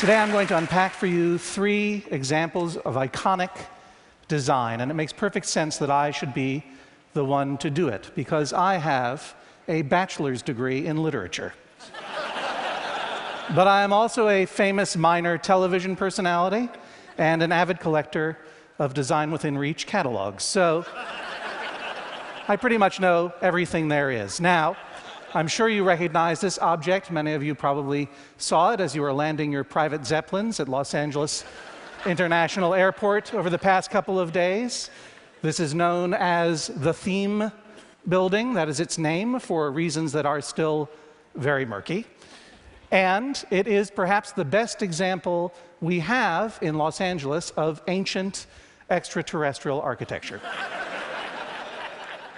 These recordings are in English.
Today I'm going to unpack for you 3 examples of iconic design, and it makes perfect sense that I should be the one to do it, because I have a bachelor's degree in literature. But I am also a famous minor television personality and an avid collector of Design Within Reach catalogs. So I pretty much know everything there is. Now, I'm sure you recognize this object. Many of you probably saw it as you were landing your private Zeppelins at Los Angeles International Airport over the past couple of days. This is known as the Theme Building. That is its name for reasons that are still very murky. And it is perhaps the best example we have in Los Angeles of ancient extraterrestrial architecture.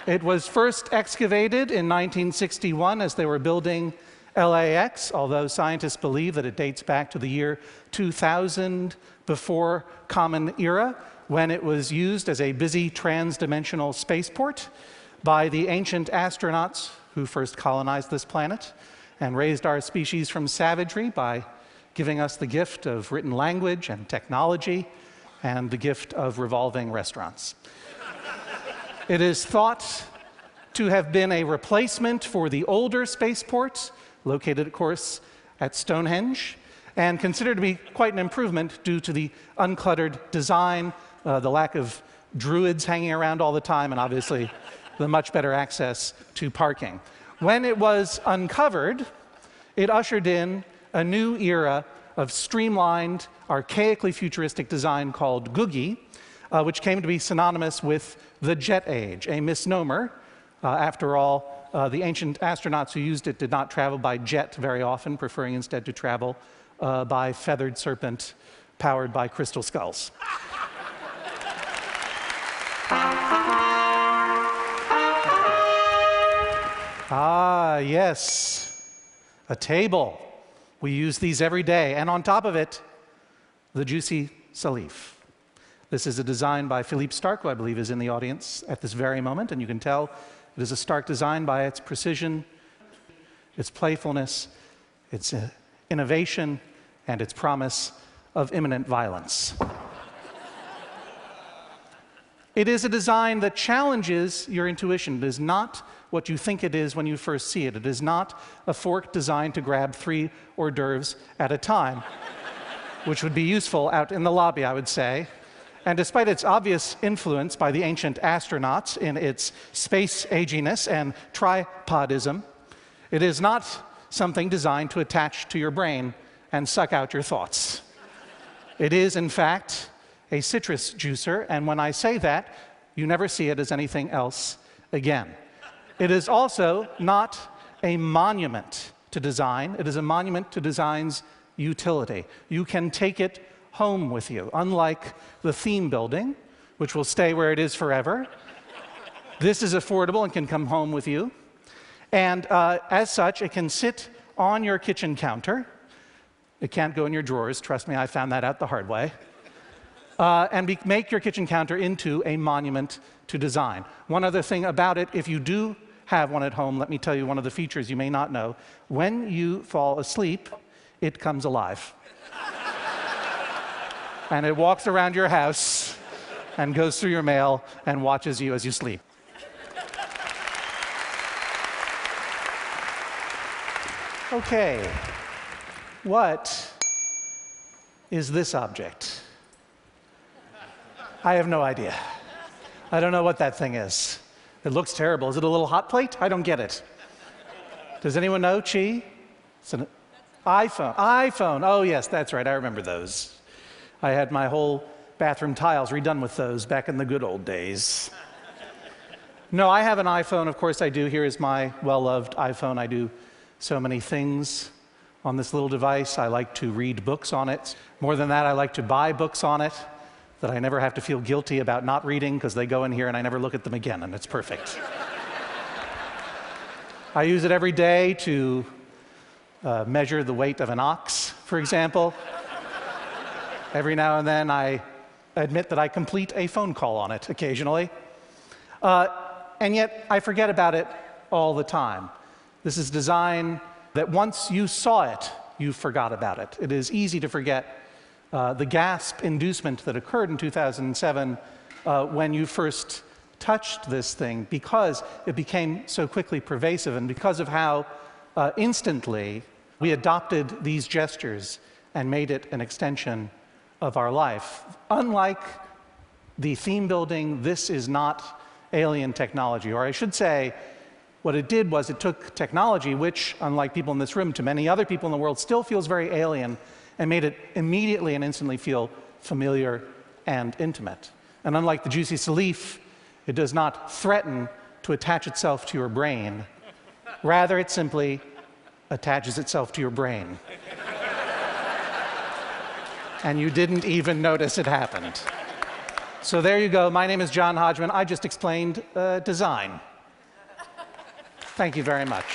It was first excavated in 1961 as they were building LAX, although scientists believe that it dates back to the year 2000 before Common Era, when it was used as a busy trans-dimensional spaceport by the ancient astronauts who first colonized this planet and raised our species from savagery by giving us the gift of written language and technology and the gift of revolving restaurants. It is thought to have been a replacement for the older spaceport, located, of course, at Stonehenge, and considered to be quite an improvement due to the uncluttered design, the lack of druids hanging around all the time, and obviously the much better access to parking. When it was uncovered, it ushered in a new era of streamlined, archaically futuristic design called googie, which came to be synonymous with the jet age, a misnomer. After all, the ancient astronauts who used it did not travel by jet very often, preferring instead to travel by feathered serpent powered by crystal skulls. Ah, yes, a table. We use these every day, and on top of it, the juicy salif. This is a design by Philippe Starck, who I believe is in the audience at this very moment, and you can tell it is a Starck design by its precision, its playfulness, its innovation, and its promise of imminent violence. It is a design that challenges your intuition. It is not what you think it is when you first see it. It is not a fork designed to grab 3 hors d'oeuvres at a time, which would be useful out in the lobby, I would say. And despite its obvious influence by the ancient astronauts in its space aginess and tripodism, it is not something designed to attach to your brain and suck out your thoughts. It is, in fact, a citrus juicer, and when I say that, you never see it as anything else again. It is also not a monument to design. It is a monument to design's utility. You can take it home with you. Unlike the theme building, which will stay where it is forever, this is affordable and can come home with you. And as such, it can sit on your kitchen counter. It can't go in your drawers. Trust me, I found that out the hard way. And make your kitchen counter into a monument to design. One other thing about it, if you do have one at home, let me tell you one of the features you may not know. When you fall asleep, it comes alive. And it walks around your house and goes through your mail and watches you as you sleep. Okay, what is this object? I have no idea. I don't know what that thing is. It looks terrible. Is it a little hot plate? I don't get it. Does anyone know, Chee? It's an iPhone. iPhone. Oh, yes, that's right. I remember those. I had my whole bathroom tiles redone with those back in the good old days. No, I have an iPhone. Of course I do. Here is my well-loved iPhone. I do so many things on this little device. I like to read books on it. More than that, I like to buy books on it that I never have to feel guilty about not reading because they go in here and I never look at them again, and it's perfect. I use it every day to measure the weight of an ox, for example. Every now and then I admit that I complete a phone call on it occasionally. And yet I forget about it all the time. This is design that once you saw it, you forgot about it. It is easy to forget the gasp inducement that occurred in 2007 when you first touched this thing, because it became so quickly pervasive and because of how instantly we adopted these gestures and made it an extension of our life. Unlike the theme building, this is not alien technology. Or I should say, what it did was it took technology, which, unlike people in this room, to many other people in the world, still feels very alien, and made it immediately and instantly feel familiar and intimate. And unlike the juicy salif, it does not threaten to attach itself to your brain. Rather, it simply attaches itself to your brain. And you didn't even notice it happened. So there you go. My name is John Hodgman. I just explained design. Thank you very much.